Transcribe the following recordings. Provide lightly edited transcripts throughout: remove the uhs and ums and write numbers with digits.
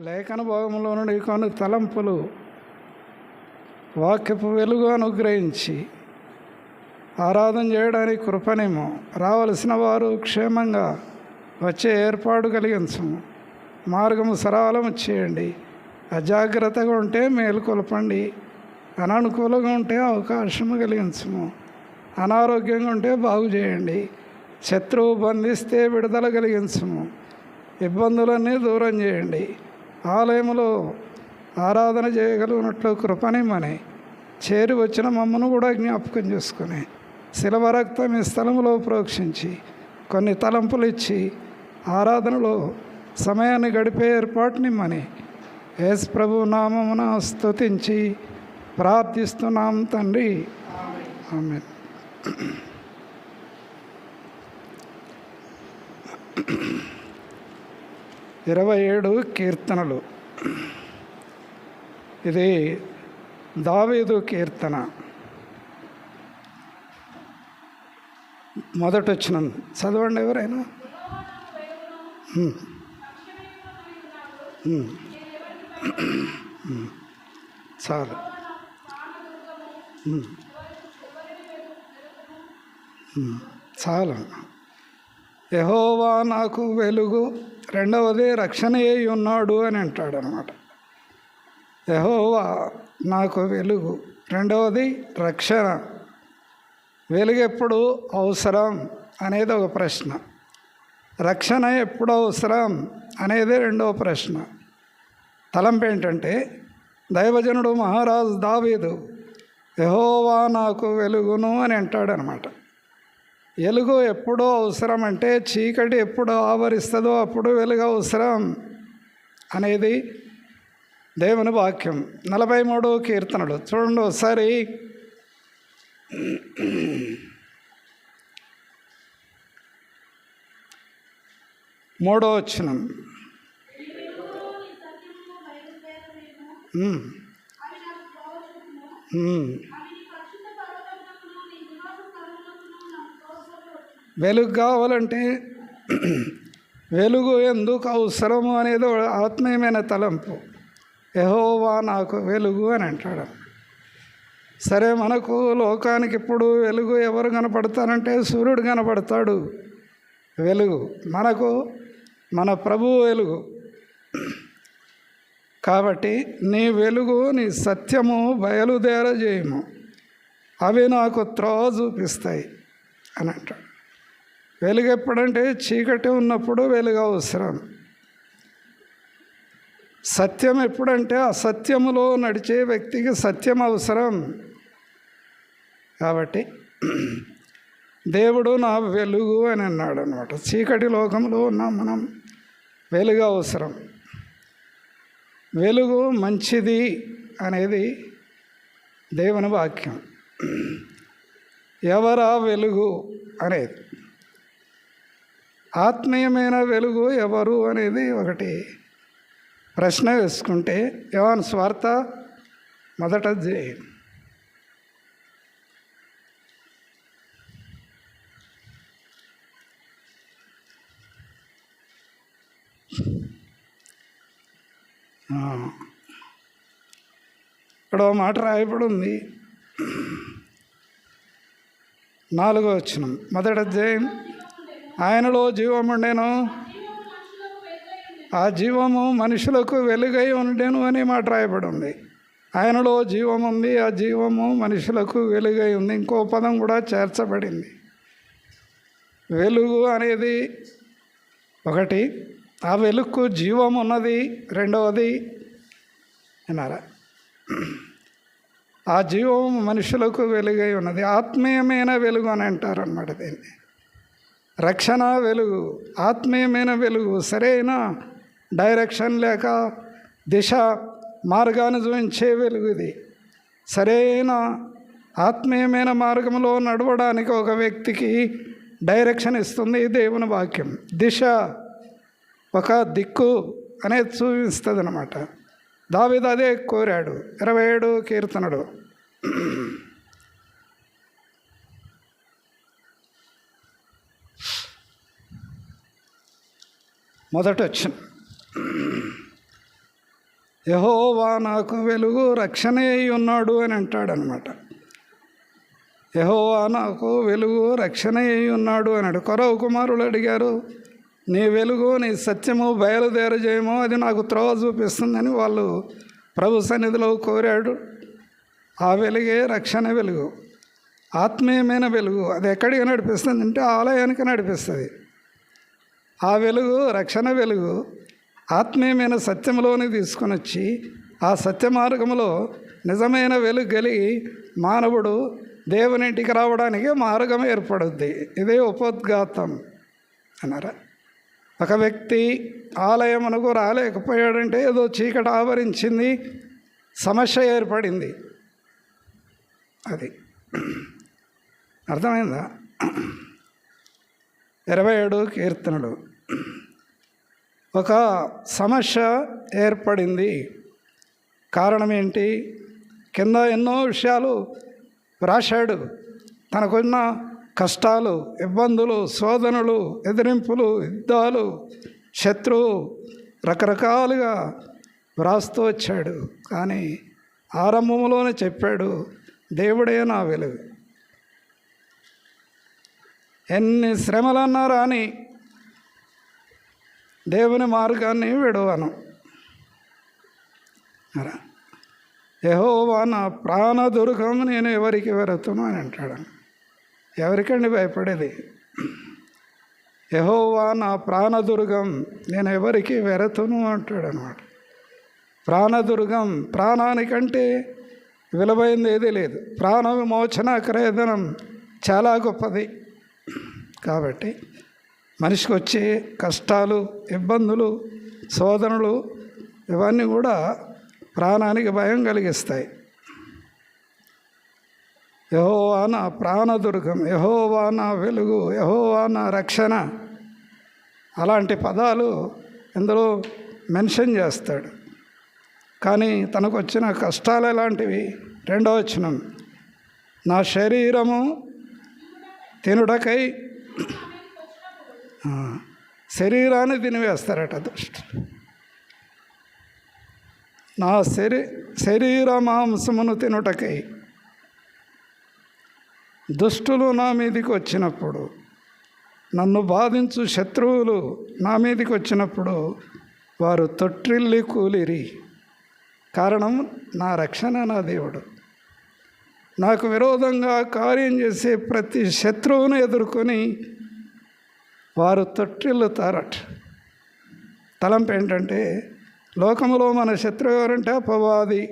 లేఖన భాగంలో నుండి కొన్ని తలంపులు వాక్యపు వెలుగు అనుగ్రహించి ఆరాధన చేయడానికి కృపనేమో, రావలసిన వారు క్షేమంగా వచ్చే ఏర్పాటు కలిగించము, మార్గము సరళము చేయండి, అజాగ్రత్తగా ఉంటే మేలుకొల్పండి, అననుకూలంగా ఉంటే అవకాశము కలిగించము, అనారోగ్యంగా ఉంటే బాగు చేయండి, శత్రువు బంధిస్తే విడుదల కలిగించము, ఇబ్బందులన్నీ దూరం చేయండి, ఆలయంలో ఆరాధన చేయగలిగినట్లు కృపనిమ్మని చేరి వచ్చిన మమ్మను కూడా జ్ఞాపకం చేసుకుని శిలవ రక్తం ఈ స్థలంలో ప్రోక్షించి కొన్ని తలంపులు ఇచ్చి ఆరాధనలో సమయాన్ని గడిపే ఏర్పాటునిమ్మని యేసు ప్రభు నామమున స్తుతించి ప్రార్థిస్తున్నాం తండ్రి, ఆమేన్. ఇరవై 27 కీర్తనలు. ఇది దావీదు కీర్తన. మొదటొచ్చిన చదవండి ఎవరైనా. చాలు. చాలు. యెహోవా నాకు వెలుగు, రెండవది రక్షణ అయి ఉన్నాడు అని అంటాడు అన్నమాట. యెహోవా నాకు వెలుగు, రెండవది రక్షణ. వెలుగు ఎప్పుడు అవసరం అనేది ఒక ప్రశ్న, రక్షణ ఎప్పుడు అవసరం అనేది రెండవ ప్రశ్న. తలంపు ఏంటంటే, దైవజనుడు మహారాజు దావీదు యెహోవా నాకు వెలుగును అని అంటాడనమాట. వెలుగు ఎప్పుడో అవసరం అంటే, చీకటి ఎప్పుడు ఆవరిస్తుందో అప్పుడు వెలుగు అవసరం అనేది దేవుని వాక్యం. 43 కీర్తనలు చూడండి ఒకసారి. 3వ వచనం. వెలుగు కావాలంటే వెలుగు ఎందుకు అవసరము అనేది ఆత్మీయమైన తలంపు. యెహోవా నాకు వెలుగు అని అంటాడు. సరే, మనకు లోకానికి ఇప్పుడు వెలుగు ఎవరు కనపడతారంటే సూర్యుడు కనపడతాడు వెలుగు. మనకు మన ప్రభువు వెలుగు. కాబట్టి నీ వెలుగు నీ సత్యము బయలుదేరజేయము, అవి నాకు త్రోవ చూపిస్తాయి అని అంటాడు. వెలుగు ఎప్పుడంటే చీకటి ఉన్నప్పుడు వెలుగు అవసరం. సత్యం ఎప్పుడంటే అసత్యములో నడిచే వ్యక్తికి సత్యం అవసరం. కాబట్టి దేవుడు నా వెలుగు అని అన్నాడు అన్నమాట. చీకటి లోకంలో ఉన్నాం మనం, వెలుగు అవసరం. వెలుగు మంచిది అనేది దేవుని వాక్యం. ఎవరా వెలుగు అనేది, ఆత్మీయమైన వెలుగు ఎవరు అనేది ఒకటి ప్రశ్న వేసుకుంటే, యోహాను సువార్త 1వ అధ్యాయం. ఇక్కడ మాట రాయబడి ఉంది. 4వ వచనం 1వ అధ్యాయం. ఆయనలో జీవముండెను, ఆ జీవము మనుషులకు వెలుగై ఉండెను అని మాట రాయబడి ఉంది. ఆయనలో జీవం ఉంది, ఆ జీవము మనుషులకు వెలుగై ఉంది. ఇంకో పదం కూడా చేర్చబడింది. వెలుగు అనేది ఒకటి, ఆ వెలుగుకు జీవం ఉన్నది. రెండవది విన్నారా, ఆ జీవం మనుషులకు వెలుగై ఉన్నది. ఆత్మీయమైన వెలుగు అని అంటారు అన్నమాట దీన్ని. రక్షణ వెలుగు, ఆత్మీయమైన వెలుగు. సరైన డైరెక్షన్ లేక దిశ మార్గాన్ని చూపించే వెలుగు ఇది. సరైన ఆత్మీయమైన మార్గంలో నడవడానికి ఒక వ్యక్తికి డైరెక్షన్ ఇస్తుంది దేవుని వాక్యం. దిశ, ఒక దిక్కు అనేది చూపిస్తుంది అన్నమాట. దావీదు అదే కోరాడు. 27 కీర్తనలు. మొదట వచ్చిన యెహోవా నాకు వెలుగు రక్షణే అయి ఉన్నాడు అని అంటాడనమాట. యెహోవా నాకు వెలుగు రక్షణే అయి ఉన్నాడు అన్నాడు. కొరవ కుమారులు అడిగారు, నీ వెలుగు నీ సత్యము బయలుదేరజేయమో అది నాకు త్రోవ చూపిస్తుందని వాళ్ళు ప్రభు సన్నిధిలో కోరాడు. ఆ వెలుగే రక్షణ వెలుగు, ఆత్మీయమైన వెలుగు. అది ఎక్కడికి నడిపిస్తుంది అంటే ఆలయానికి నడిపిస్తుంది. ఆ వెలుగు రక్షణ వెలుగు ఆత్మీయమైన సత్యంలోని తీసుకొని వచ్చి ఆ సత్య మార్గంలో నిజమైన వెలుగు కలిగి మానవుడు దేవుని ఇంటికి రావడానికి మార్గం ఏర్పడుద్ది. ఇదే ఉపోద్ఘాతం అన్నారా. ఒక వ్యక్తి ఆలయమునకు రాలేకపోయాడంటే ఏదో చీకటి ఆవరించింది, సమస్య ఏర్పడింది. అది అర్థమైందా? 27 కీర్తనలు. ఒక సమస్య ఏర్పడింది. కారణం ఏంటి? కింద ఎన్నో విషయాలు వ్రాశాడు. తనకున్న కష్టాలు, ఇబ్బందులు, శోధనలు, ఎదిరింపులు, యుద్ధాలు, శత్రువు రకరకాలుగా వ్రాస్తూ వచ్చాడు. కానీ ఆరంభంలోనే చెప్పాడు, దేవుడే నా వెలుగు. ఎన్ని శ్రమలన్నా రాని దేవుని మార్గాన్ని విడవను. యెహోవా నా ప్రాణదుర్గం, నేను ఎవరికి వెరతును అని అంటాడు. ఎవరికండి భయపడేది? యెహోవా నా ప్రాణదుర్గం, నేను ఎవరికి వెరతును అంటాడు అనమాట. ప్రాణదుర్గం, ప్రాణానికంటే విలువైంది ఏదీ లేదు. ప్రాణ విమోచన క్రయధనం చాలా గొప్పది. కాబట్టి మనిషికి వచ్చే కష్టాలు, ఇబ్బందులు, శోధనలు ఇవన్నీ కూడా ప్రాణానికి భయం కలిగిస్తాయి. యెహోవా నా ప్రాణదుర్గం, యెహోవా నా వెలుగు, యెహోవా నా రక్షణ, అలాంటి పదాలు ఇందులో మెన్షన్ చేస్తాడు. కానీ తనకు వచ్చిన కష్టాలు ఎలాంటివి? 2వ వచనం, నా శరీరము తినుటకై, శరీరాన్ని తినివేస్తారట దుష్టులు. నా శరీర మాంసమును తినుటకై దుష్టులు నా మీదికి వచ్చినప్పుడు, నన్ను బాధించు శత్రువులు నా మీదికి వచ్చినప్పుడు వారు తొట్టిల్లి కూలిరి. కారణం నా రక్షణ, నా దేవుడు. నాకు విరోధంగా కార్యం చేసే ప్రతి శత్రువును ఎదుర్కొని వారు తొట్టిల్లుతారట. తలంపు ఏంటంటే, లోకంలో మన శత్రువు ఎవరంటే అపవాది.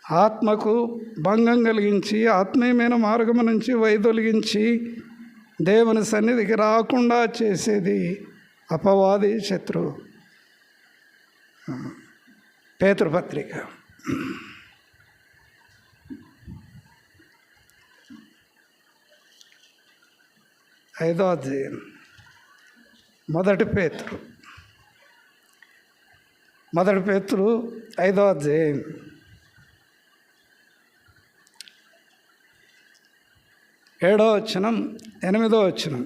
ఆత్మకు భంగం కలిగించి, ఆత్మీయమైన మార్గం నుంచి వైదొలిగించి దేవుని సన్నిధికి రాకుండా చేసేది అపవాది, శత్రువు. పేతురుపత్రిక 5వ అధ్యాయం, 1 పేతురు 5వ అధ్యాయం 7వ వచనం, 8వ వచనం.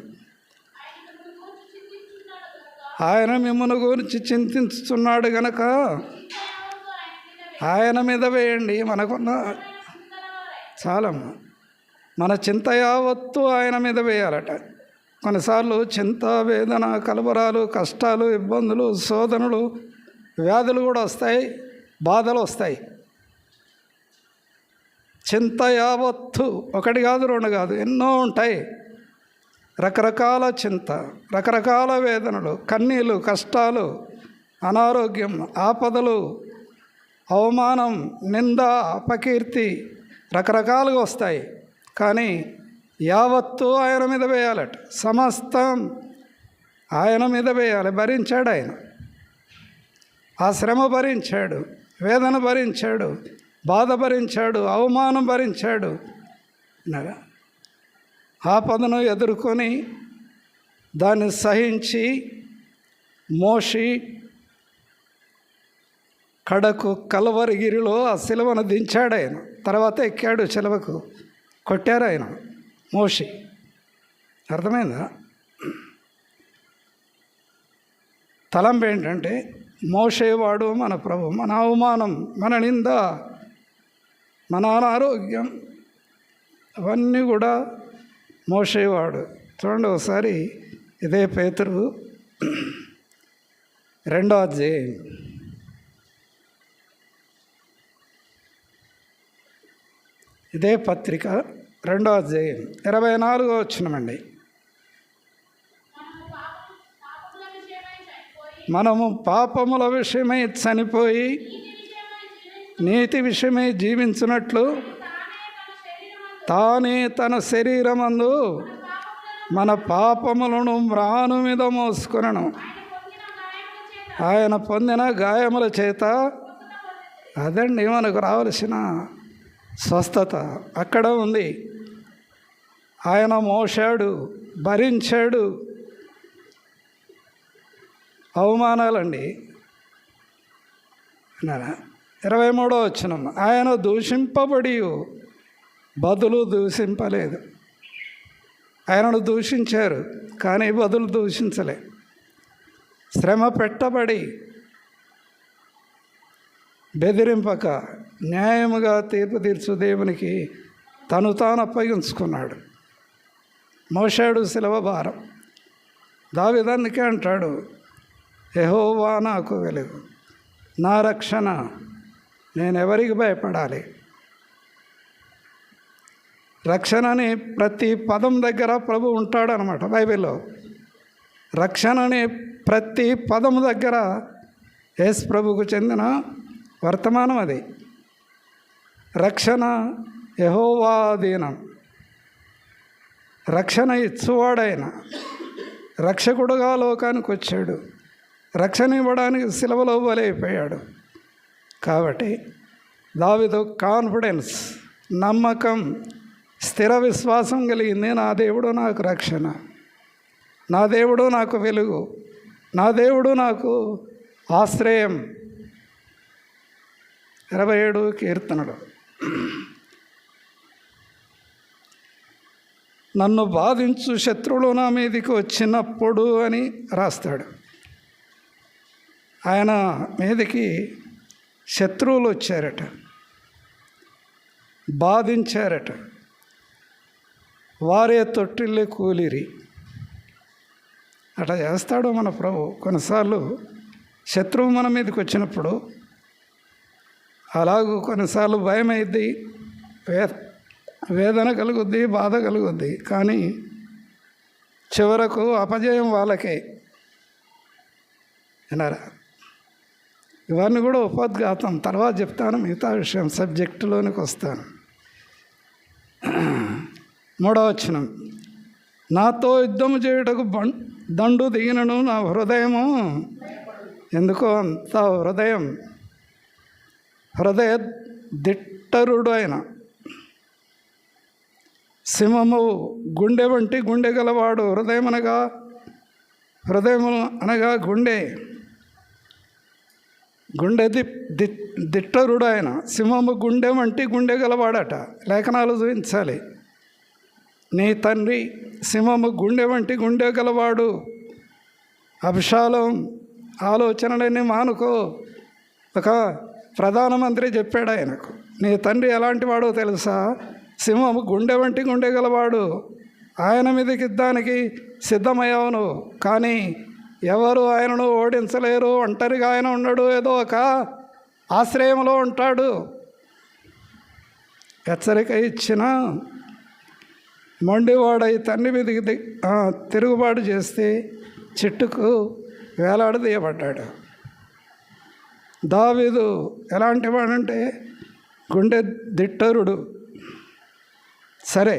ఆయన మిమ్మల్ని గురించి చింతిస్తున్నాడు గనక ఆయన మీద వేయండి. మనకున్న చాలమ్మా, మన చింత యావత్తు ఆయన మీద వేయాలట. కొన్నిసార్లు చింత, వేదన, కలవరాలు, కష్టాలు, ఇబ్బందులు, శోధనలు, వ్యాధులు కూడా వస్తాయి, బాధలు వస్తాయి. చింత యావత్తు, 1 కాదు 2 కాదు, ఎన్నో ఉంటాయి. రకరకాల చింత, రకరకాల వేదనలు, కన్నీళ్ళు, కష్టాలు, అనారోగ్యం, ఆపదలు, అవమానం, నింద, అపకీర్తి రకరకాలుగా వస్తాయి. కానీ యావత్తు ఆయన మీద వేయాలట. సమస్తం ఆయన మీద వేయాలి. భరించాడు ఆయన. ఆ శ్రమ భరించాడు, వేదన భరించాడు, బాధ భరించాడు, అవమానం భరించాడు. ఆపదను ఎదుర్కొని దాన్ని సహించి మోసి కడకు కల్వరిగిరిలో ఆ సిలువను దించాడు ఆయన. తర్వాత ఎక్కాడు సిలువకు, కొట్టారు ఆయన మోసి. అర్థమైందా? తలంపు ఏంటంటే మోసేవాడు మన ప్రభు. మన అవమానం, మన నింద, మన అనారోగ్యం అవన్నీ కూడా మోసేవాడు. చూడండి ఒకసారి ఇదే పేతురు 2వ అధ్యాయం ఇదే పత్రిక 2వ అధ్యాయం 24వ వచనమండి. మనము పాపముల విషయమై చనిపోయి నీతి విషయమై జీవించినట్లు తానే తన శరీరమందు మన పాపములను మ్రాను మీద మోసుకొనెను. ఆయన పొందిన గాయముల చేత అదండి మనకు రావలసిన స్వస్థత అక్కడ ఉంది. ఆయన మోసాడు, భరించాడు అవమానాలండి. 23వ వచనం, ఆయన దూషింపబడి బదులు దూషింపలేదు. ఆయనను దూషించారు కానీ బదులు దూషించలే. శ్రమ పెట్టబడి బెదిరింపక న్యాయముగా తీర్పు తీర్చు దేవునికి తను తాను అప్పగించుకున్నాడు. మోసాడు శిలువ భారం. దావీదు అందుకే అంటాడు, యెహోవా నాకు వెలుగు, నా రక్షణ, నేను ఎవరికి భయపడాలి. రక్షణ అని ప్రతి పదం దగ్గర ప్రభు ఉంటాడనమాట బైబిల్లో. రక్షణ అనే ప్రతి పదం దగ్గర యేసు ప్రభుకు చెందిన వర్తమానం అది. రక్షణ యెహోవా అధీనం. రక్షణ ఇచ్చువాడైన రక్షకుడుగా లోకానికి వచ్చాడు. రక్షణ ఇవ్వడానికి సిలువలో బలైపోయాడు. కాబట్టి దావీదు కాన్ఫిడెన్స్, నమ్మకం, స్థిర విశ్వాసం కలిగింది. నా దేవుడు నాకు రక్షణ, నా దేవుడు నాకు వెలుగు, నా దేవుడు నాకు ఆశ్రయం. 27 కీర్తనలు, నన్ను బాధించు శత్రువులు నా మీదికి వచ్చినప్పుడు అని రాస్తాడు. ఆయన మీదికి శత్రువులు వచ్చారట, బాధించారట. వారే తొట్టిల్లే కూలిరి. అట్లా చేస్తాడు మన ప్రభు. కొన్నిసార్లు శత్రువు మన మీదకి వచ్చినప్పుడు అలాగూ కొన్నిసార్లు భయం అయింది, వేదన కలుగుద్ది, బాధ కలుగుద్ది. కానీ చివరకు అపజయం వాళ్ళకే. విన్నారా? ఇవన్నీ కూడా ఉపోద్ఘాతం, తర్వాత చెప్తాను. మిగతా విషయం సబ్జెక్టులోనికి వస్తాను. 3వ వచనం, నాతో యుద్ధము చేయుటకు దండు దిగినను నా హృదయము ఎందుకో అంత హృదయ దిట్టరుడు ఆయన. సింహము గుండె వంటి గుండె గలవాడు. హృదయం అనగా గుండె దిట్టరుడు ఆయన. సింహము గుండె వంటి గుండె గలవాడట. లేఖనాలు చూపించాలి. నీ తండ్రి సింహము గుండె వంటి గుండె గలవాడు. అభిషాలం ఆలోచనలన్నీ మానుకో. ఒక ప్రధానమంత్రి చెప్పాడు ఆయనకు, నీ తండ్రి ఎలాంటి వాడో తెలుసా? సింహము గుండె వంటి గుండె గలవాడు. ఆయన మీదకి యుద్ధానికి సిద్ధమయ్యావు నువ్వు, కానీ ఎవరు ఆయనను ఓడించలేరు. ఒంటరిగా ఆయన ఉండడు, ఏదో ఒక ఆశ్రయంలో ఉంటాడు. హెచ్చరిక ఇచ్చిన మొండివాడై తండ్రి మీదకి తిరుగుబాటు చేస్తే చెట్టుకు వేలాడదీయబడ్డాడు. దావీదు ఎలాంటి వాడంటే గుండె దిట్టరుడు. సరే,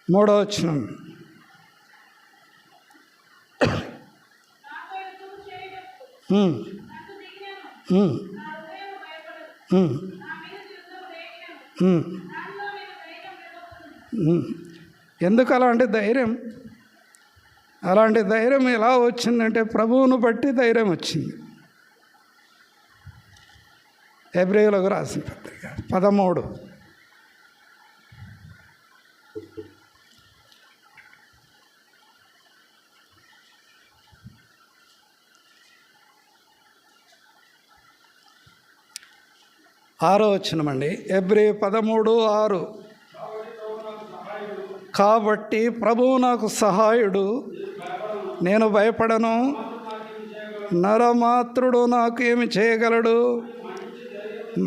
3వ వచనం, ఎందుకు అలాంటి ధైర్యం? అలాంటి ధైర్యం ఎలా వచ్చిందంటే ప్రభువును బట్టి ధైర్యం వచ్చింది. హెబ్రీయులకు రాసిన పత్రిక 13. 6వ వచనమండి. హెబ్రీ 13:6. కాబట్టి ప్రభువు నాకు సహాయుడు, నేను భయపడను, నరమాత్రుడు నాకు ఏమి చేయగలడు.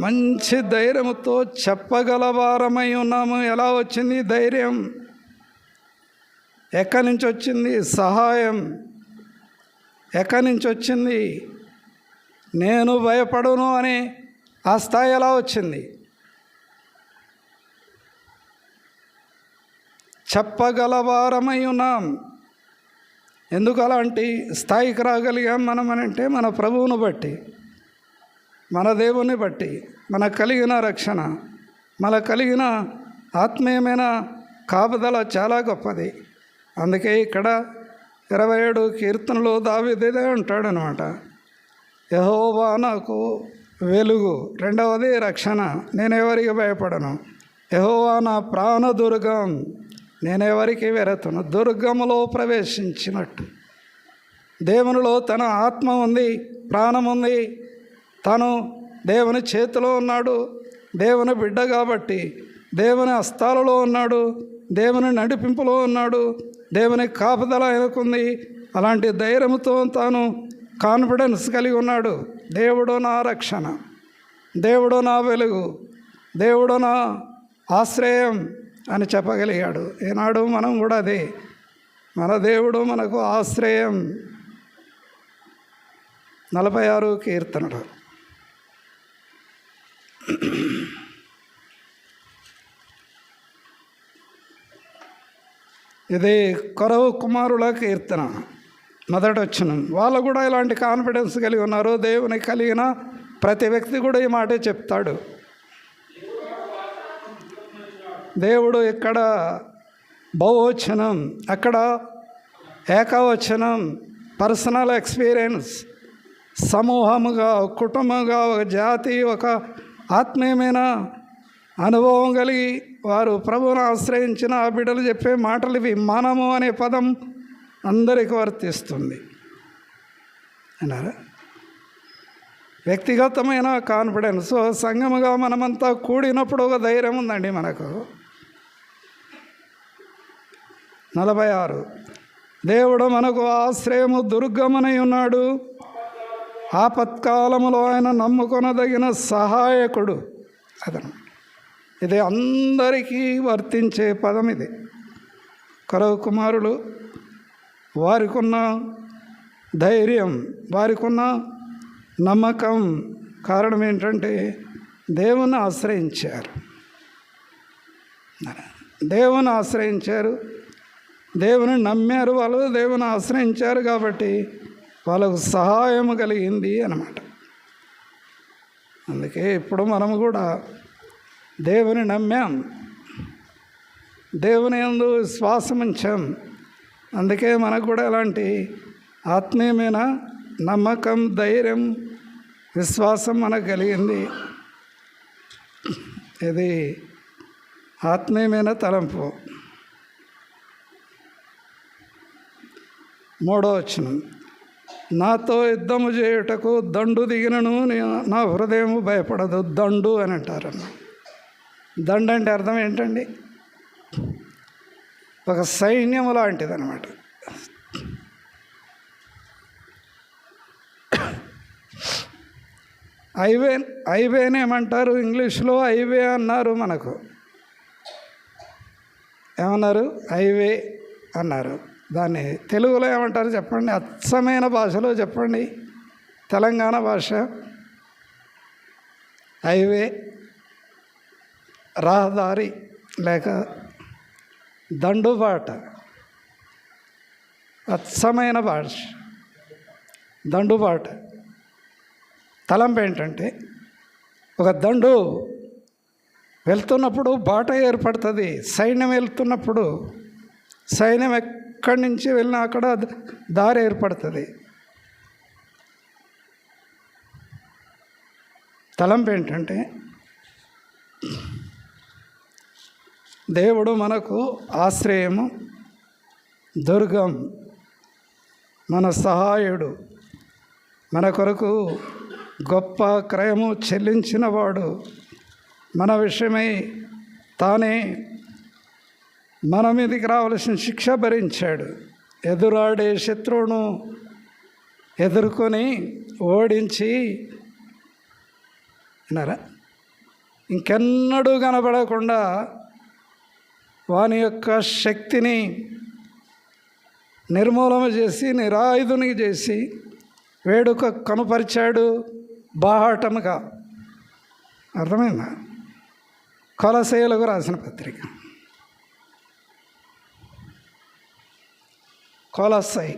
మంచి ధైర్యముతో చెప్పగలవారమై ఉన్నాము. ఎలా వచ్చింది ధైర్యం? ఎక్కడి నుంచి వచ్చింది సహాయం? ఎక్కడి నుంచి వచ్చింది? నేను భయపడను అని ఆ స్థాయి ఎలా వచ్చింది? చెప్పగలవారమై ఉన్నాం. ఎందుకు అలాంటి స్థాయికి రాగలిగాం మనం అని అంటే మన ప్రభువును బట్టి, మన దేవుని బట్టి, మనకు కలిగిన రక్షణ, మనకు కలిగిన ఆత్మీయమైన కాపుదల చాలా గొప్పది. అందుకే ఇక్కడ 27 కీర్తనలో దావీదు ఇదే అంటాడు అనమాట. యెహోవా నాకు వెలుగు, రెండవది రక్షణ, నేనెవరికి భయపడను. యెహోవా నా ప్రాణదుర్గం, నేనెవరికి వెరతును. దుర్గములో ప్రవేశించినట్టు దేవునిలో తన ఆత్మ ఉంది, ప్రాణం ఉంది. తను దేవుని చేతిలో ఉన్నాడు, దేవుని బిడ్డ కాబట్టి దేవుని హస్తాలలో ఉన్నాడు, దేవుని నడిపింపులో ఉన్నాడు, దేవుని కాపుదల ఆయనకుంది. అలాంటి ధైర్యంతో తాను కాన్ఫిడెన్స్ కలిగి ఉన్నాడు. దేవుడు నా రక్షణ, దేవుడు నా వెలుగు, దేవుడు నా ఆశ్రయం అని చెప్పగలిగాడు. ఈనాడు మనం కూడా అదే, మన దేవుడు మనకు ఆశ్రయం. 46 కీర్తనలు. ఇది కొరవు కుమారుల కీర్తన, మొదటి వచనం. వాళ్ళు కూడా ఇలాంటి కాన్ఫిడెన్స్ కలిగి ఉన్నారు. దేవుని కలిగిన ప్రతి వ్యక్తి కూడా ఈ మాటే చెప్తాడు. దేవుడు ఇక్కడ బహువచనం, అక్కడ ఏకవచనం. పర్సనల్ ఎక్స్పీరియన్స్, సమూహముగా, కుటుంబంగా, ఒక జాతి, ఒక ఆత్మీయమైన అనుభవం కలిగి వారు ప్రభువును ఆశ్రయించిన ఆ బిడ్డలు చెప్పే మాటలు ఇవి. మనము అనే పదం అందరికీ వర్తిస్తుంది అన్నారా. వ్యక్తిగతమైన కాన్ఫిడెన్స్. సంఘముగా మనమంతా కూడినప్పుడు ఒక ధైర్యం ఉందండి మనకు. 46. దేవుడు మనకు ఆశ్రయము, దుర్గమునై ఉన్నాడు, ఆపత్కాలములో ఆయన నమ్ముకొనదగిన సహాయకుడు. అతను ఇది అందరికీ వర్తించే పదం. ఇది కొరవు కుమారులు వారికున్న ధైర్యం, వారికున్న నమ్మకం కారణం ఏంటంటే దేవుని ఆశ్రయించారు. దేవుని ఆశ్రయించారు, దేవుని నమ్మారు. వాళ్ళు దేవుని ఆశ్రయించారు కాబట్టి వాళ్ళకు సహాయం కలిగింది అన్నమాట. అందుకే ఇప్పుడు మనము కూడా దేవుని నమ్మాం, దేవుని యందు విశ్వాసం ఉంచాం. అందుకే మనకు కూడా ఎలాంటి ఆత్మీయమైన నమ్మకం, ధైర్యం, విశ్వాసం మనకు కలిగింది. ఇది ఆత్మీయమైన తలంపు. 3వ వచనం. నాతో యుద్ధము చేయుటకు దండు దిగినను నా హృదయము భయపడదు. దండు అని అంటారన్న. దండు అంటే అర్థం ఏంటండి? ఒక సైన్యము లాంటిది అనమాట. హైవేని ఏమంటారు ఇంగ్లీష్లో? హైవే అన్నారు. మనకు ఏమన్నారు? హైవే అన్నారు. దాన్ని తెలుగులో ఏమంటారు చెప్పండి? అచ్చమైన భాషలో చెప్పండి, తెలంగాణ భాష. హైవే, రహదారి లేక దండుబాట. అచ్చమైన భాష దండుబాట. తలంపు ఏంటంటే ఒక దండు వెళ్తున్నప్పుడు బాట ఏర్పడుతుంది. సైన్యం వెళ్తున్నప్పుడు సైన్యం ఎక్కడి నుంచి వెళ్ళినా అక్కడ దారి ఏర్పడుతుంది. తలంపు ఏంటంటే దేవుడు మనకు ఆశ్రయము, దుర్గం, మన సహాయుడు, మన కొరకు గొప్ప క్రయము చెల్లించినవాడు, మన విషయమై తానే మన మీదకి రావలసిన శిక్ష భరించాడు. ఎదురాడే శత్రువును ఎదుర్కొని ఓడించి విన్నారా, ఇంకెన్నడూ కనబడకుండా వాని యొక్క శక్తిని నిర్మూలన చేసి నిరాయుధునికి చేసి వేడుక కనుపరిచాడు బాహాటముగా. అర్థమైందా? కొలసీయులకు రాసిన పత్రిక, కొలస్సై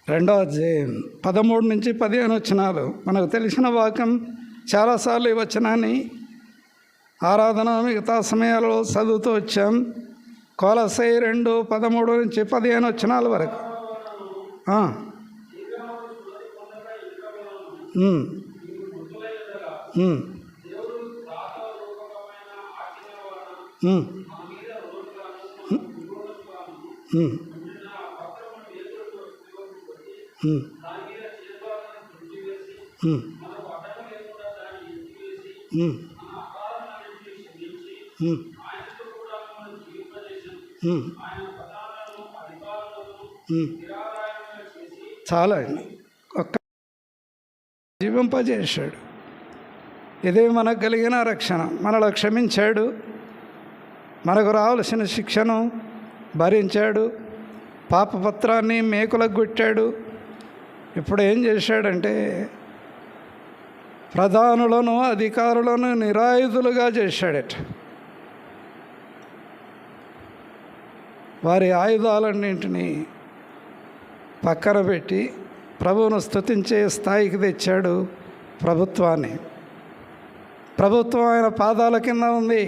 రెండో అధ్యాయం 13 నుంచి 15 వచనాలు. మనకు తెలిసిన వాక్యం, చాలాసార్లు ఈ వచనాన్ని ఆరాధన మిగతా సమయాల్లో చదువుతూ వచ్చాం. కొలస్సై 2:13 నుంచి 15 వచనాల వరకు. చాలా ఒక్క జీవింపజేశాడు. ఇదే మనకు కలిగిన రక్షణ. మనలో క్షమించాడు, మనకు రావలసిన శిక్షను భరించాడు, పాపపత్రాన్ని మేకులకు కొట్టాడు. ఇప్పుడు ఏం చేశాడంటే ప్రధానులను అధికారులను నిరాయుధులుగా చేశాడట. వారి ఆయుధాలన్నింటినీ పక్కన పెట్టి ప్రభువును స్తుతించే స్థాయికి తెచ్చాడు ప్రభుత్వాన్ని. ప్రభుత్వం ఆయన పాదాల కింద ఉంది.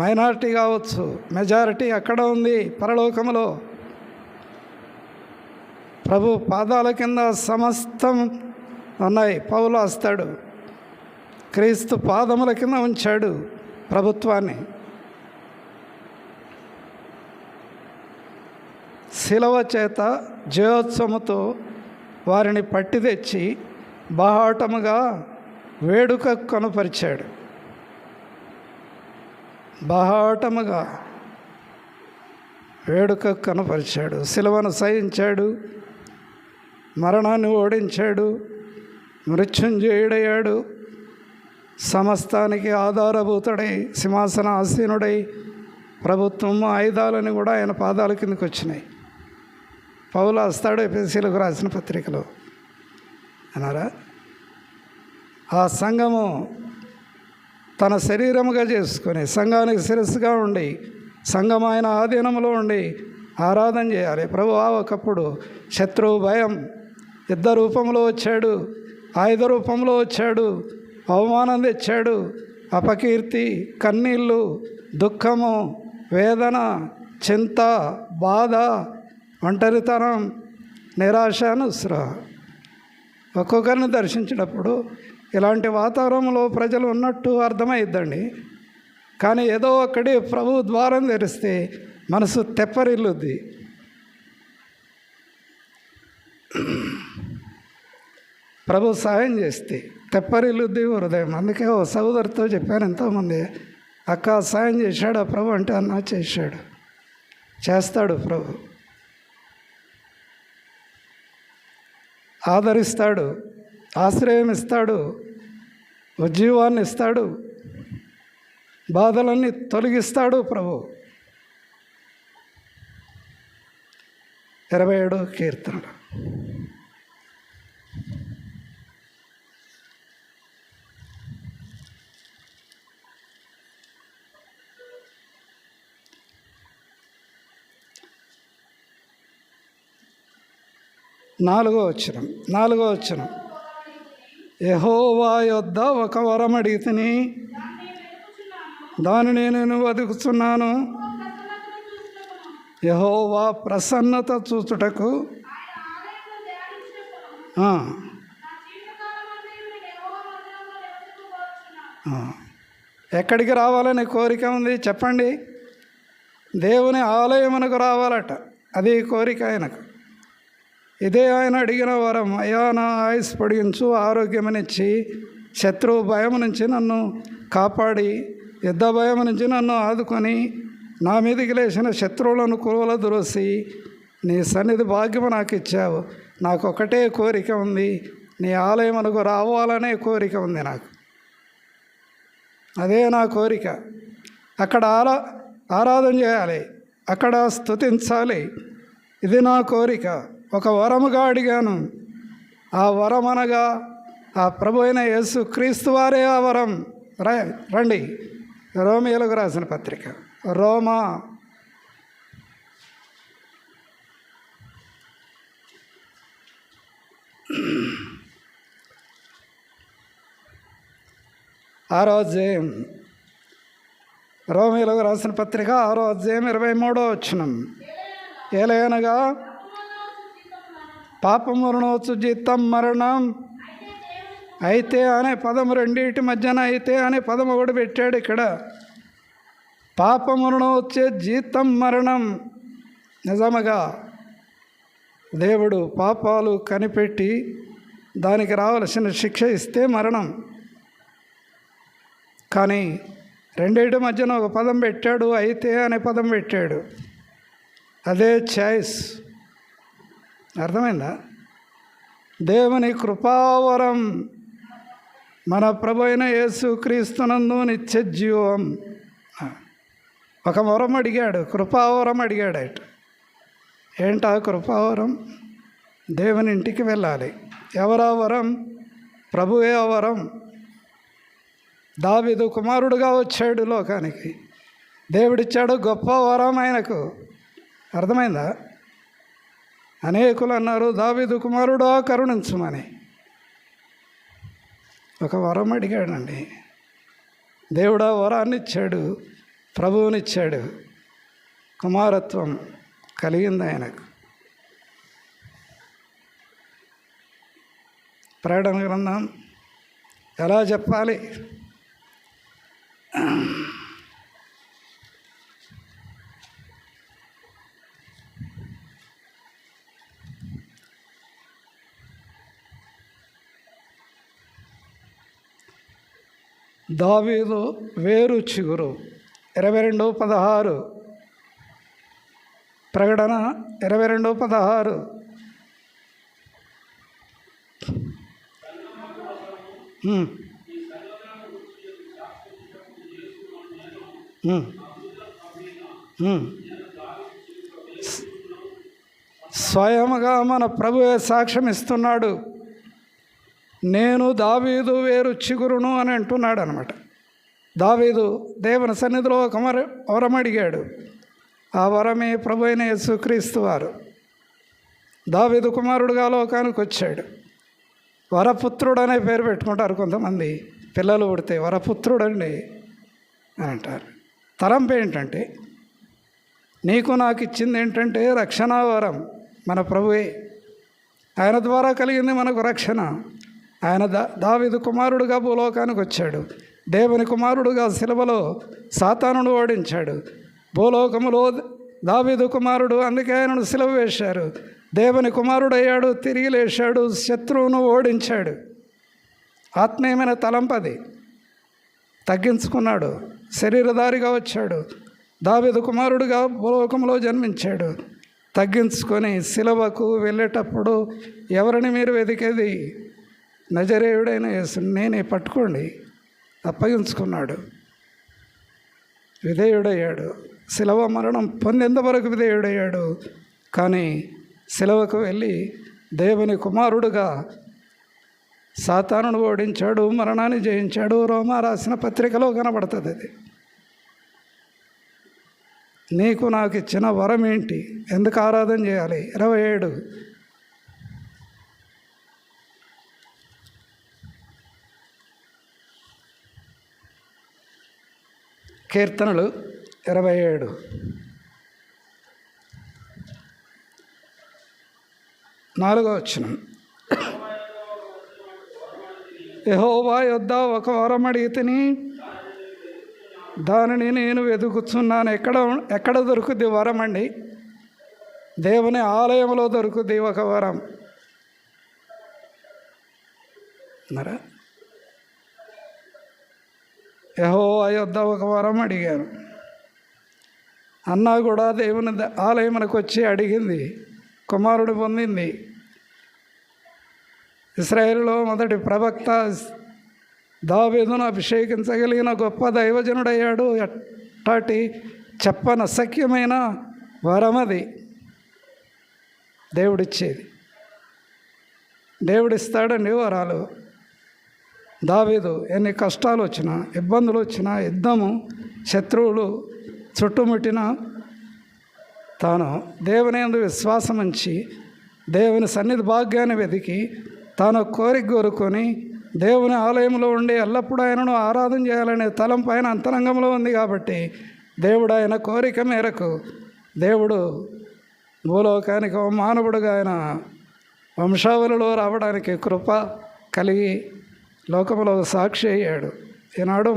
మైనారిటీ కావచ్చు, మెజారిటీ అక్కడ ఉంది పరలోకములో. ప్రభు పాదాల కింద సమస్తం ఉన్నాయి. పౌలు వస్తాడు, క్రీస్తు పాదముల కింద ఉంచాడు ప్రభుత్వాన్ని. శిలవ చేత జయోత్సవముతో వారిని పట్టి తెచ్చి బాహాటముగా వేడుక కనుపరిచాడు. బాహాటముగా వేడుక కనుపరిచాడు. శిలువను సహించాడు, మరణాన్ని ఓడించాడు, మృత్యుంజయుడయ్యాడు, సమస్తానికి ఆధారభూతుడై సింహాసన ఆసీనుడై ప్రభుత్వం ఆయుధాలని కూడా ఆయన పాదాల కిందకు వచ్చినాయి. పౌలు వస్తాడు ఎఫెసీయులకు రాసిన పత్రికలో అన్నారా. ఆ సంఘము తన శరీరముగా చేసుకొని సంఘానికి శిరస్సుగా ఉండి సంఘం ఆయన ఆధీనంలో ఉండి ఆరాధన చేయాలి. ప్రభువా ఒకప్పుడు శత్రువు భయం యుద్ధ రూపంలో వచ్చాడు, ఆయుధ రూపంలో వచ్చాడు, అవమానం తెచ్చాడు, అపకీర్తి, కన్నీళ్ళు, దుఃఖము, వేదన, చింత, బాధ, ఒంటరితనం, నిరాశ, నిస్పృహ. ఒక్కొక్కరిని దర్శించినప్పుడు ఇలాంటి వాతావరణంలో ప్రజలు ఉన్నట్టు అర్థమైద్దండి. కానీ ఏదో ఒక్కడి ప్రభు ద్వారం తెరిస్తే మనసు తెప్పరిల్లుద్ది. ప్రభు సహాయం చేస్తే తెప్పరిల్లుద్ది హృదయం. అందుకే ఓ సోదరితో చెప్పాను ఎంతోమంది, అక్క సాయం చేశాడు ఆ ప్రభు అంటే, అన్న చేశాడు, చేస్తాడు ప్రభు. ఆదరిస్తాడు, ఆశ్రయం ఇస్తాడు, ఉజ్జీవాన్ని ఇస్తాడు, బాధలన్నీ తొలగిస్తాడు ప్రభు. 27 కీర్తన. నాలుగో వచనం. యెహోవా యొద్ద ఒక వరం అడిగితిని, దానిని నేను వెతుకుచున్నాను. యెహోవా ప్రసన్నత చూచుటకు ఎక్కడికి రావాలని కోరిక ఉంది చెప్పండి. దేవుని ఆలయమునకు రావాలట. అది కోరిక ఆయనకు. ఇదే ఆయన అడిగిన వరం. అయ్యా, నా ఆయుస్ పొడిగించు, ఆరోగ్యమనిచ్చి, శత్రువు భయం నుంచి నన్ను కాపాడి, యుద్ధ భయం నుంచి నన్ను ఆదుకొని, నా మీదకి లేచిన శత్రువులను కూల దురోసి నీ సన్నిధి భాగ్యము నాకు ఇచ్చావు. నాకు ఒకటే కోరిక ఉంది, నీ ఆలయమునకు రావాలనే కోరిక ఉంది నాకు. అదే నా కోరిక. అక్కడ ఆరాధన చేయాలి, అక్కడ స్తుతించాలి. ఇది నా కోరిక. ఒక వరముగా అడిగాను. ఆ వరం అనగా ఆ ప్రభు అయిన యేసు క్రీస్తు వారే ఆ వరం. రండి, రోమియోలకు రాసిన పత్రిక, రోమా 6వ అధ్యాయం, రోమీయులకు రాసిన పత్రిక 6వ అధ్యాయం 23వ వచనం. ఏలయనగా పాపమునొచ్చు జీతం మరణం. అయితే అనే పదము రెండింటి మధ్యన అయితే అనే పదము ఒకటి పెట్టాడు ఇక్కడ. పాపములను వచ్చే జీతం మరణం. నిజముగా దేవుడు పాపాలు కనిపెట్టి దానికి రావలసిన శిక్ష ఇస్తే మరణం. కానీ రెండింటి మధ్యన ఒక పదం పెట్టాడు, అయితే అనే పదం పెట్టాడు. అదే చాయిస్. అర్థమైందా? దేవుని కృపావరం మన ప్రభు అయిన యేసు క్రీస్తునందు నిత్య జీవం. ఒక వరం అడిగాడు, కృపావరం అడిగాడు. ఏంటా కృపావరం? దేవుని ఇంటికి వెళ్ళాలి. ఎవరా వరం? ప్రభువే ఆ వరం. దావీదు కుమారుడుగా వచ్చాడు లోకానికి. దేవుడిచ్చాడు గొప్ప వరం ఆయనకు. అర్థమైందా? అనేకులు అన్నారు, దావీదు కుమారుడా కరుణించమని. ఒక వరం అడిగాడండి. దేవుడు ఆ వరాన్ని ఇచ్చాడు, ప్రభువునిచ్చాడు. కుమారత్వం కలిగింది ఆయనకు. ప్రకటన గ్రంథం ఎలా చెప్పాలి? దావీదు వేరు చిగురు 22:16. ప్రకటన 22:16. స్వయముగా మన ప్రభువే సాక్ష్యం ఇస్తున్నాడు. నేను దావీదు వేరు చిగురును అని అంటున్నాడు అనమాట. దావీదు దేవుని సన్నిధిలో ఒక వరం అడిగాడు. ఆ వరమే ప్రభు అయిన యేసుక్రీస్తు వారు. దావీదు కుమారుడుగా లోకానికి వచ్చాడు. వరపుత్రుడు అనే పేరు పెట్టుకుంటారు కొంతమంది. పిల్లలు పుడితే వరపుత్రుడండి అని అంటారు. తలంపు ఏంటంటే, నీకు నాకు ఇచ్చింది ఏంటంటే రక్షణ వరం. మన ప్రభువే, ఆయన ద్వారా కలిగింది మనకు రక్షణ. ఆయన దావీదు కుమారుడుగా భూలోకానికి వచ్చాడు. దేవుని కుమారుడుగా శిలువలో సాతానును ఓడించాడు. భూలోకములో దావీదు కుమారుడు, అందుకే ఆయనను సిలువ వేశారు. దేవుని కుమారుడు అయ్యాడు, తిరిగి లేచాడు, శత్రువును ఓడించాడు. ఆత్మీయమైన తలంపది. తగ్గించుకున్నాడు, శరీరధారిగా వచ్చాడు. దావీదు కుమారుడుగా భూలోకంలో జన్మించాడు. తగ్గించుకొని సిలువకు వెళ్ళేటప్పుడు ఎవరిని మీరు వెతికేది? నజరేయుడైన యేసుని నేనే, పట్టుకోండి. అప్పగించుకున్నాడు, విధేయుడయ్యాడు. సిలువ మరణం పొందేంత వరకు విధేయుడయ్యాడు. కానీ సిలువకు వెళ్ళి దేవుని కుమారుడుగా సాతానును ఓడించాడు, మరణాన్ని జయించాడు. రోమా రాసిన పత్రికలో కనబడుతుంది అది. నీకు నాకు ఇచ్చిన వరం ఏంటి? ఎందుకు ఆరాధన చేయాలి? 27. కీర్తనలు 27. 4వ వచనం. యెహోవా యొద్ద ఒక వరం అడిగితిని, దానిని నేను వెతుకుతున్నాను. ఎక్కడ దొరుకుద్ది వరం అండి? దేవుని ఆలయంలో దొరుకుద్ది ఒక వరం. మరా యెహోవా యొద్ద ఒక వరం అడిగాను. అన్నా కూడా దేవుని ఆలయమునకు వచ్చి అడిగింది, కుమారుడు పొందింది. ఇశ్రాయేలులో మొదటి ప్రవక్త దావీదును అభిషేకించగలిగిన గొప్ప దైవజనుడయ్యాడు. ఎట్టాటి చెప్పనసఖ్యమైన వరమది దేవుడిచ్చేది. దేవుడిస్తాడండి వరాలు. దావీదు ఎన్ని కష్టాలు వచ్చినా, ఇబ్బందులు వచ్చినా, యుద్ధము, శత్రువులు చుట్టుముట్టినా తాను దేవుని యందు విశ్వాసం ఉంచి దేవుని సన్నిధి భాగ్యాన్ని వెతికి తాను కోరిక కోరుకొని దేవుని ఆలయంలో ఉండి ఎల్లప్పుడూ ఆయనను ఆరాధన చేయాలనే తలంపు ఆయన అంతరంగంలో ఉంది. కాబట్టి దేవుడు ఆయన కోరిక మేరకు దేవుడు భూలోకానికి మానవుడుగా ఆయన వంశావళిలో రావడానికి కృప కలిగి లోకంలో సాక్షి అయ్యాడు. ఈనాడు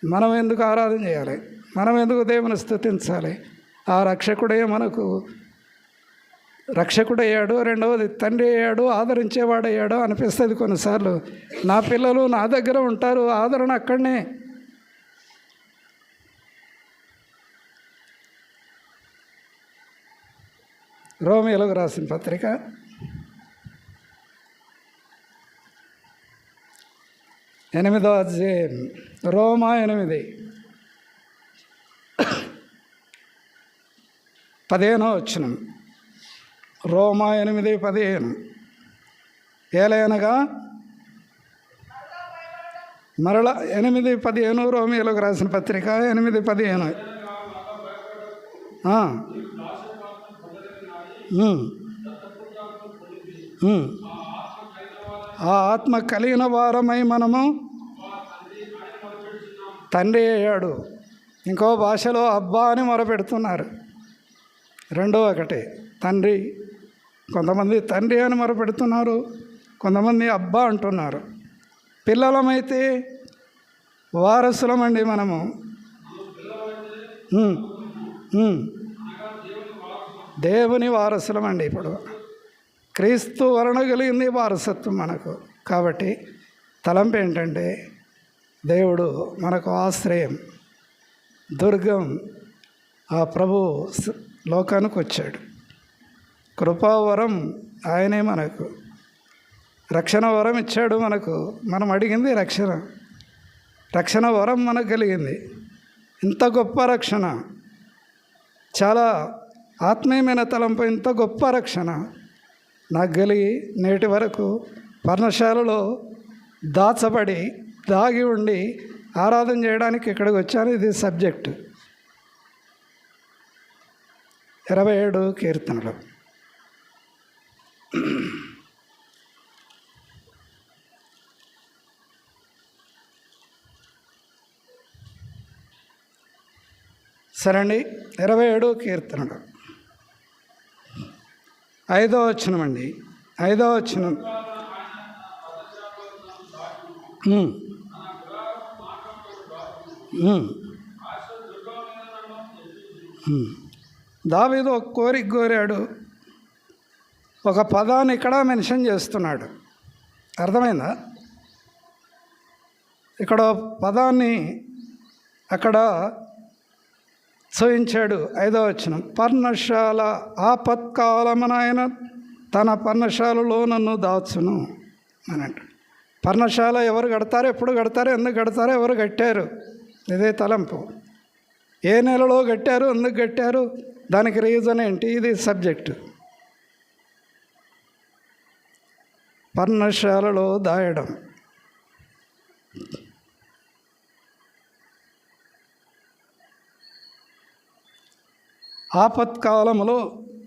మనం ఎందుకు ఆరాధన చేయాలి? మనం ఎందుకు దేవుని స్తుతించాలి? ఆ రక్షకుడే మనకు రక్షకుడయ్యాడు. రెండవది తండ్రి అయ్యాడు, ఆదరించేవాడయ్యాడు అనిపిస్తుంది కొన్నిసార్లు. నా పిల్లలు నా దగ్గర ఉంటారు, ఆదరణ అక్కడనే. రోమీయులకు రాసిన పత్రిక 8వ అధ్యాయం, రోమా 8:15 వచనం. రోమా 8:15. ఏలయనగా మరలా 8:15 రోమీయులకు రాసిన పత్రిక 8:15. ఆ ఆత్మ కలిగిన వారమై మనము తండ్రి అయ్యాడు. ఇంకో భాషలో అబ్బా అని మొరపెడుతున్నారు. రెండో ఒకటే తండ్రి. కొంతమంది తండ్రి అని మొరపెడుతున్నారు, కొంతమంది అబ్బా అంటున్నారు. పిల్లలమైతే వారసులమండి మనము. దేవుని వారసులమండి. ఇప్పుడు క్రీస్తు వలన కలిగింది వారసత్వం మనకు. కాబట్టి తలంపు ఏంటంటే దేవుడు మనకు ఆశ్రయం, దుర్గం. ఆ ప్రభు లోకానికి వచ్చాడు. కృపావరం ఆయనే మనకు. రక్షణ వరం ఇచ్చాడు మనకు. మనం అడిగింది రక్షణ వరం మనకు కలిగింది. ఇంత గొప్ప రక్షణ, చాలా ఆత్మీయమైన తలంపు, ఇంత గొప్ప రక్షణ నాకు కలిగి నేటి వరకు పర్ణశాలలో దాచబడి దాగి ఉండి ఆరాధన చేయడానికి ఇక్కడికి వచ్చాను. ఇది సబ్జెక్టు. 27 కీర్తనలు. సరే అండి, 27 కీర్తనలు 5వ వచనం అండి. 5వ వచనం. దావీదు ఒక కోరిక కోరాడు. ఒక పదాన్ని ఇక్కడ మెన్షన్ చేస్తున్నాడు. అర్థమైందా? ఇక్కడ పదాన్ని అక్కడ చూయించాడు. 5వ వచనం. పర్ణశాల ఆపత్కాలమున ఆయన తన పర్ణశాలలో నన్ను దాచును అని అంటాడు. పర్ణశాల ఎవరు కడతారు, ఎప్పుడు కడతారు, ఎందుకు కడతారు, ఎవరు కట్టారు? ఇదే తలంపు. ఏ నెలలో కట్టారు, ఎందుకు కట్టారు, దానికి రీజన్ ఏంటి? ఇది సబ్జెక్టు. పర్ణశాలలో దాయడం. ఆపత్కాలములో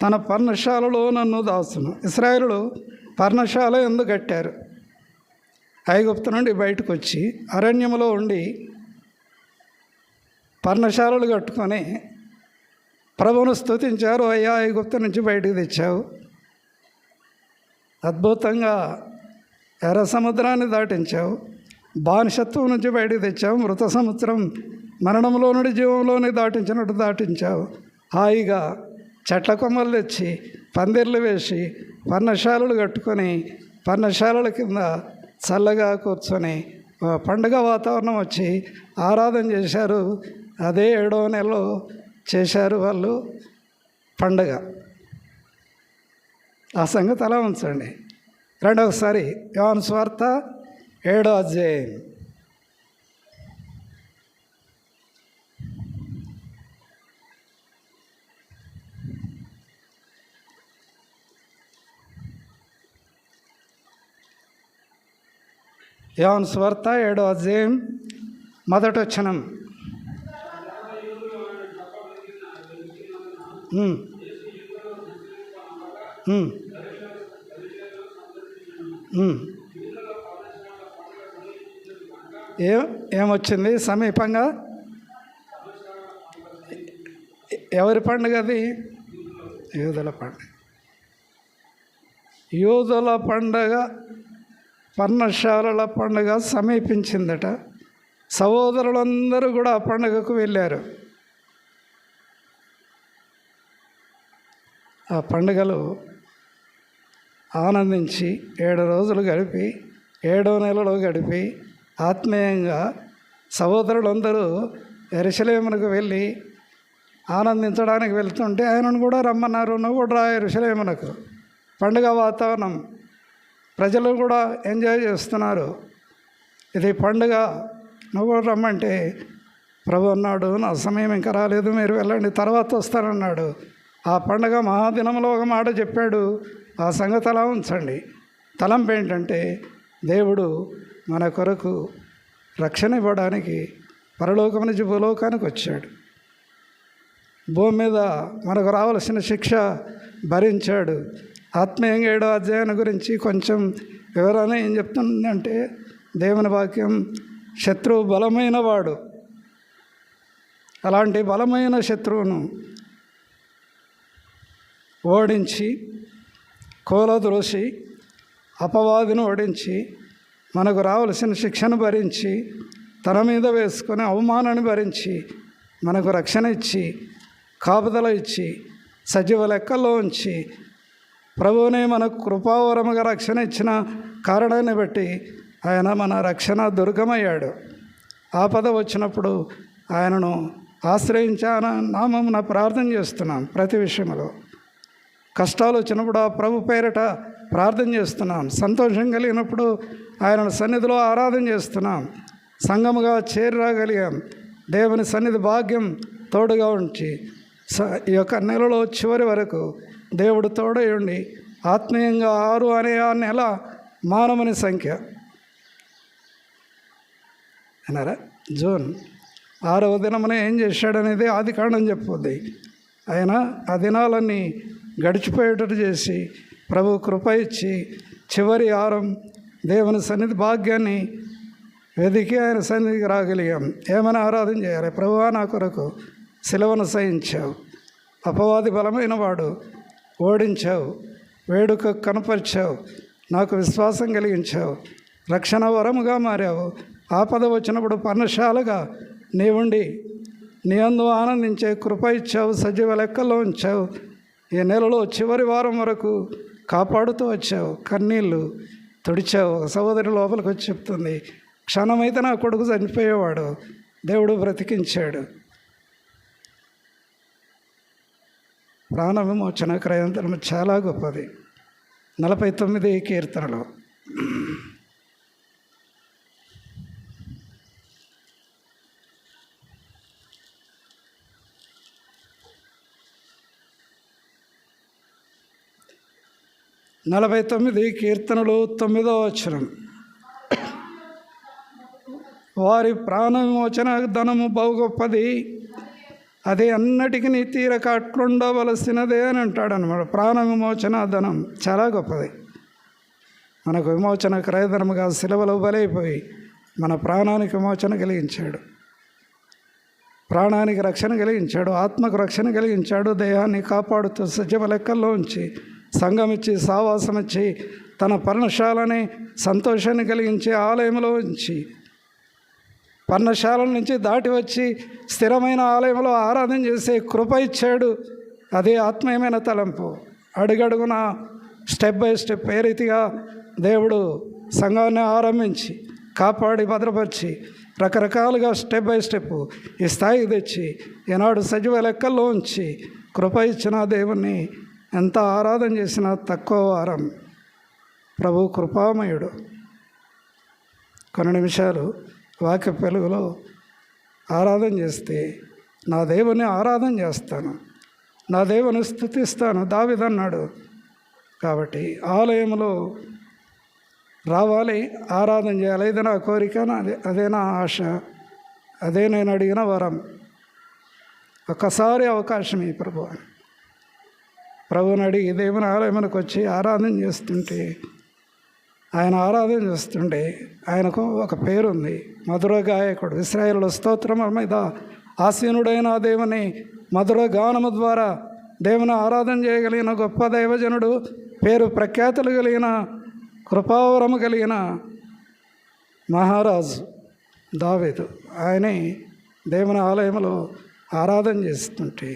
తన పర్ణశాలలో నన్ను దాచును. ఇశ్రాయేలులు పర్ణశాల ఎందుకు కట్టారు? ఐగుప్తు నుండి బయటకు వచ్చి అరణ్యములో ఉండి పర్ణశాలలు కట్టుకొని ప్రభువును స్తుతించారు. అయ్యా, ఐగుప్తు నుంచి బయటకు తెచ్చావు, అద్భుతంగా ఎర్ర సముద్రాన్ని దాటించావు, బానిసత్వం నుంచి బయటికి తెచ్చావు. మృత సముద్రం మరణంలో నుండి జీవంలోని దాటించినట్టు దాటించావు. హాయిగా చెట్ల కొమ్మలు తెచ్చి పందిర్లు వేసి పర్ణశాలలు కట్టుకొని పర్ణశాలల కింద చల్లగా కూర్చొని పండుగ వాతావరణం వచ్చి ఆరాధన చేశారు. అదే 7వ నెలలో చేశారు వాళ్ళు పండుగ. ఆ సంగతి అలా ఉంచండి. రెండవసారి యోహాను సువార్త 7వ అధ్యాయం. యోహాను సువార్త 7వ అధ్యాయం మొదటి వచనం. ఏమొచ్చింది సమీపంగా? ఎవరి పండుగ అది? యూదుల పండుగ. యూదుల పండుగ, పర్ణశాలల పండుగ సమీపించిందట. సహోదరులందరూ కూడా ఆ పండుగకు వెళ్ళారు. ఆ పండుగలు ఆనందించి 7 రోజులు గడిపి 7వ నెలలో గడిపి ఆత్మీయంగా సహోదరులందరూ యెరూషలేమునకు వెళ్ళి ఆనందించడానికి వెళ్తుంటే ఆయనను కూడా రమ్మన్నారు. నువ్వు కూడా రా యెరూషలేమునకు. పండుగ వాతావరణం, ప్రజలు కూడా ఎంజాయ్ చేస్తున్నారు. ఇది పండుగ, నువ్వు కూడా రమ్మంటే ప్రభు అన్నాడు, నా సమయం ఇంకా రాలేదు, మీరు వెళ్ళండి, తర్వాత వస్తానన్నాడు. ఆ పండుగ మహాదినంలో ఒక మాట చెప్పాడు. ఆ సంగతి అలా ఉంచండి. తలంపు ఏంటంటే దేవుడు మన కొరకు రక్షణ ఇవ్వడానికి పరలోకం నుంచి భూలోకానికి వచ్చాడు. భూమి మీద మనకు రావాల్సిన శిక్ష భరించాడు. ఆత్మీయంగా 7వ అధ్యాయం గురించి కొంచెం వివరణ ఏం చెప్తుందంటే, దేవుని వాక్యం శత్రువు బలమైన వాడు. అలాంటి బలమైన శత్రువును ఓడించి, కోలద్రోసి, అపవాదిని ఓడించి, మనకు రావలసిన శిక్షను భరించి, తన మీద వేసుకొని అవమానాన్ని భరించి, మనకు రక్షణ ఇచ్చి, కాపుదల ఇచ్చి, సజీవ లెక్కల్లో ఉంచి, ప్రభువునే మనకు కృపావరముగా రక్షణ ఇచ్చిన కారణాన్ని బట్టి ఆయన మన రక్షణ దుర్గమయ్యాడు. ఆపద వచ్చినప్పుడు ఆయనను ఆశ్రయించి ఆయన నామమున ప్రార్థన చేస్తున్నాం. ప్రతి విషయంలో కష్టాలు వచ్చినప్పుడు ఆ ప్రభు పేరిట ప్రార్థన చేస్తున్నాం. సంతోషం కలిగినప్పుడు ఆయన సన్నిధిలో ఆరాధన చేస్తున్నాం. సంఘముగా చేరగలిగాం. దేవుని సన్నిధి భాగ్యం తోడుగా ఉంచి ఈ యొక్క నెలలో చివరి వరకు దేవుడు తోడై ఉండి ఆత్మీయంగా 6 అనే ఆ నెల మానవుని సంఖ్య అన్నారా, జూన్ 6వ దినమున ఏం చేశాడనేది ఆదికాండం చెప్పుద్ది. ఆయన ఆ దినాలన్నీ గడిచిపోయేటట్టు చేసి ప్రభు కృప ఇచ్చి చివరి వారం దేవుని సన్నిధి భాగ్యాన్ని వెతికి ఆయన సన్నిధికి రాగలిగాం. ఏమైనా ఆరాధన చేయాలి. ప్రభువా, నా కొరకు శిలువను సహించావు, అపవాది బలమైన వాడు, ఓడించావు, వేడుక కనపరిచావు, నాకు విశ్వాసం కలిగించావు, రక్షణ వరముగా మారావు, ఆపద వచ్చినప్పుడు పర్ణశాలగా నీవుండి నీ అందు ఆనందించే కృప ఇచ్చావు, సజీవ లెక్కల్లో ఉంచావు. ఈ నెలలో చివరి వారం వరకు కాపాడుతూ వచ్చావు, కన్నీళ్ళు తుడిచావు. సహోదరి లోపలికి వచ్చి చెప్తుంది, క్షణమైతే నా కొడుకు చనిపోయేవాడు, దేవుడు బ్రతికించాడు. ప్రాణ విమోచన క్రయంతరం చాలా గొప్పది. 49 కీర్తనలో కీర్తనలు 9వ వచనం. వారి ప్రాణ విమోచన ధనము బహు గొప్పది, అది అన్నిటికీ తీరక అట్లుండవలసినదే అని అంటాడు అనమాట. ప్రాణ విమోచన ధనం చాలా గొప్పది. మనకు విమోచన క్రయధనముగా సిలువలో బలైపోయి మన ప్రాణానికి విమోచన కలిగించాడు, ప్రాణానికి రక్షణ కలిగించాడు, ఆత్మకు రక్షణ కలిగించాడు. దేహాన్ని కాపాడుతూ సజీవ లెక్కల్లో ఉంచి, సంఘమిచ్చి, సావాసం ఇచ్చి, తన పర్ణశాలని సంతోషాన్ని కలిగించి, ఆలయంలో ఉంచి, పర్ణశాల నుంచి దాటి వచ్చి స్థిరమైన ఆలయంలో ఆరాధన చేసే కృప ఇచ్చాడు. అదే ఆత్మీయమైన తలంపు. అడుగడుగున స్టెప్ బై స్టెప్ ఏ రీతిగా దేవుడు సంఘాన్ని ఆరంభించి కాపాడి భద్రపరిచి రకరకాలుగా స్టెప్ బై స్టెప్ ఈ స్థాయికి తెచ్చి ఈనాడు సజీవ లెక్కల్లో ఉంచి కృప ఇచ్చిన దేవుణ్ణి ఎంత ఆరాధన చేసినా తక్కువ వారం. ప్రభు కృపామయుడు. కొన్ని నిమిషాలు వాక్య వెలుగులో ఆరాధన చేస్తే నా దేవుని ఆరాధన చేస్తాను, నా దేవుని స్తుతిస్తాను దావీదన్నాడు. కాబట్టి ఆలయంలో రావాలి, ఆరాధన చేయాలి. ఇది నా కోరిక, అదే నా ఆశ, అదే నేను అడిగిన వరం. ఒక్కసారి అవకాశం ఈ ప్రభుని అడిగి దేవుని ఆలయానికి వచ్చి ఆరాధన చేస్తుంటే, ఆయన ఆరాధన చేస్తుంటే ఆయనకు ఒక పేరుంది, మధుర గాయకుడు. ఇశ్రాయేలు స్తోత్రం మీద ఆసీనుడైన దేవుని మధుర గానము ద్వారా దేవుని ఆరాధన చేయగలిగిన గొప్ప దైవజనుడు, పేరు ప్రఖ్యాతులు కలిగిన కృపావరము కలిగిన మహారాజు దావీదు. ఆయనే దేవుని ఆలయంలో ఆరాధన చేస్తుంటే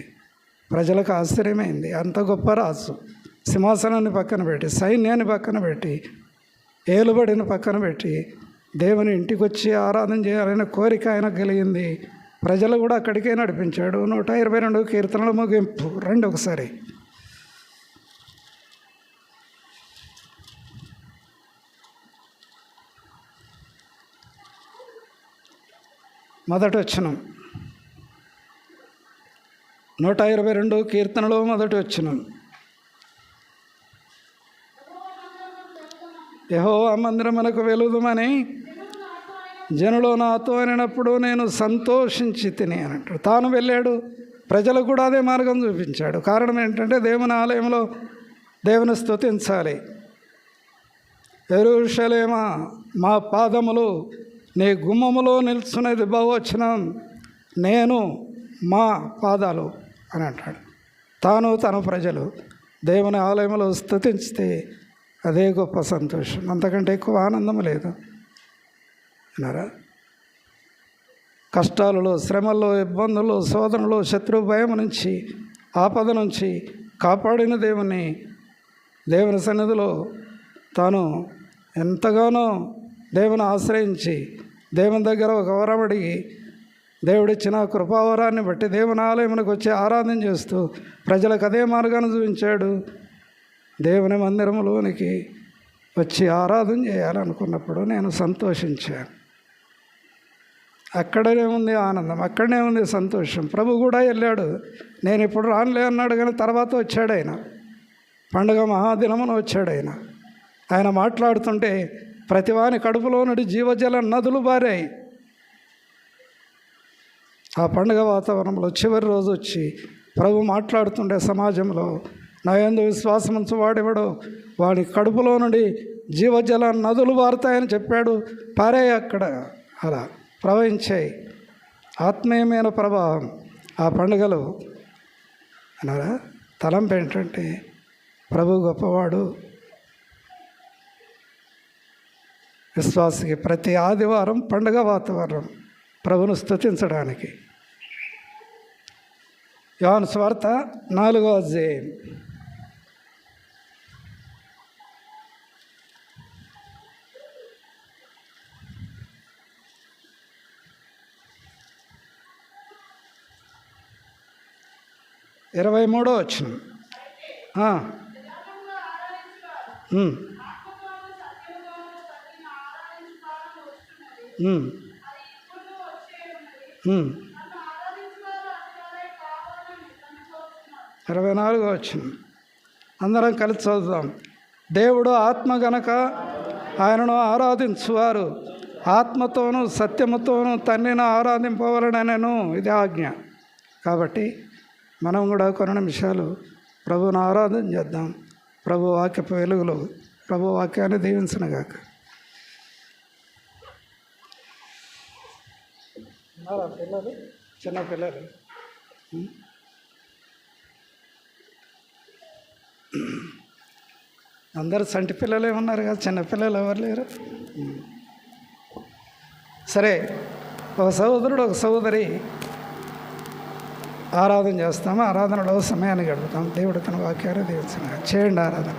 ప్రజలకు ఆశ్చర్యమైంది. అంత గొప్ప రాజు సింహాసనాన్ని పక్కన పెట్టి, సైన్యాన్ని పక్కన పెట్టి, ఏలుబడిని పక్కన పెట్టి దేవుని ఇంటికి వచ్చి ఆరాధన చేయాలనే కోరిక ఆయనకు కలిగింది. ప్రజలు కూడా అక్కడికే నడిపించాడు. 122 కీర్తనల ముగింపు రండి ఒకసారి. మొదటి వచనం, 122 కీర్తనలో మొదటి వచనం. యెహోవా మందిరమునకు వెలుదుమని జనులు నాతో అనినప్పుడు నేను సంతోషించి తిని అని అంటాడు. తాను వెళ్ళాడు, ప్రజలకు కూడా అదే మార్గం చూపించాడు. కారణం ఏంటంటే దేవుని ఆలయంలో దేవుని స్తుతించాలి. యెరూషలేమా మా పాదములు నీ గుమ్మములో నిల్చున్నది బహువచనం, నేను మా పాదాలు అని అంటాడు. తాను తన ప్రజలు దేవుని ఆలయంలో స్తుతించితే అదే గొప్ప సంతోషం. అంతకంటే ఎక్కువ ఆనందం లేదు అన్నారా. కష్టాలలో, శ్రమల్లో, ఇబ్బందుల్లో, శోధనలో, శత్రు భయం నుంచి, ఆపద నుంచి కాపాడిన దేవుని సన్నిధిలో తాను ఎంతగానో దేవుని ఆశ్రయించి దేవుని దగ్గర ఒక వరం అడిగి దేవుడిచ్చిన కృపావరాన్ని బట్టి దేవుని ఆలయమునకు వచ్చి ఆరాధన చేస్తూ ప్రజలకు అదే మార్గాన్ని చూపించాడు. దేవుని మందిరంలోనికి వచ్చి ఆరాధన చేయాలనుకున్నప్పుడు నేను సంతోషించాను. అక్కడనే ఉంది ఆనందం, అక్కడనే ఉంది సంతోషం. ప్రభు కూడా వెళ్ళాడు. నేను ఇప్పుడు రానులే అన్నాడు, కానీ తర్వాత వచ్చాడు ఆయన. పండుగ మహాదినమున వచ్చాడు ఆయన. ఆయన మాట్లాడుతుంటే ప్రతివాని కడుపులో నుండి జీవజల నదులు బారాయి. ఆ పండుగ వాతావరణంలో చివరి రోజు వచ్చి ప్రభు మాట్లాడుతుండే సమాజంలో, నా యందు విశ్వాసం ఉంచు వాడెవడో వాడి కడుపులో నుండి జీవజల నదులు పారుతాయని చెప్పాడు. పారాయి అక్కడ, అలా ప్రవహించాయి. ఆత్మీయమైన ప్రవాహం ఆ పండుగలో అన్నారా. తలంపు ఏంటంటే ప్రభు గొప్పవాడు. విశ్వాసికి ప్రతి ఆదివారం పండుగ వాతావరణం ప్రభును స్తుతించడానికి. యోహాను సువార్త 4వ అధ్యాయం. ఇరవై 23వ వచనం. Mm. 24వ వచనం అందరం కలిసి చదువుదాం. దేవుడు ఆత్మ గనక ఆయనను ఆరాధించువారు ఆత్మతోనూ సత్యముతోనూ తండ్రిని ఆరాధింపవలనను ఇది ఆజ్ఞ. కాబట్టి మనం కూడా కొన్ని నిమిషాలు ప్రభువును ఆరాధన చేద్దాం. ప్రభు వాక్యపు వెలుగులో ప్రభు వాక్యాన్ని దీవించునుగాక. పిల్లలు, చిన్న పిల్లలు అందరూ సంటి పిల్లలే ఉన్నారు కదా, చిన్నపిల్లలు ఎవరు లేరు. సరే, ఒక సహోదరుడు ఒక సహోదరి ఆరాధన చేస్తాము. ఆరాధనలో సమయాన్ని గడుపుతాం. దేవుడు తన వాక్యాన్ని దీవించిన చేయండి ఆరాధన.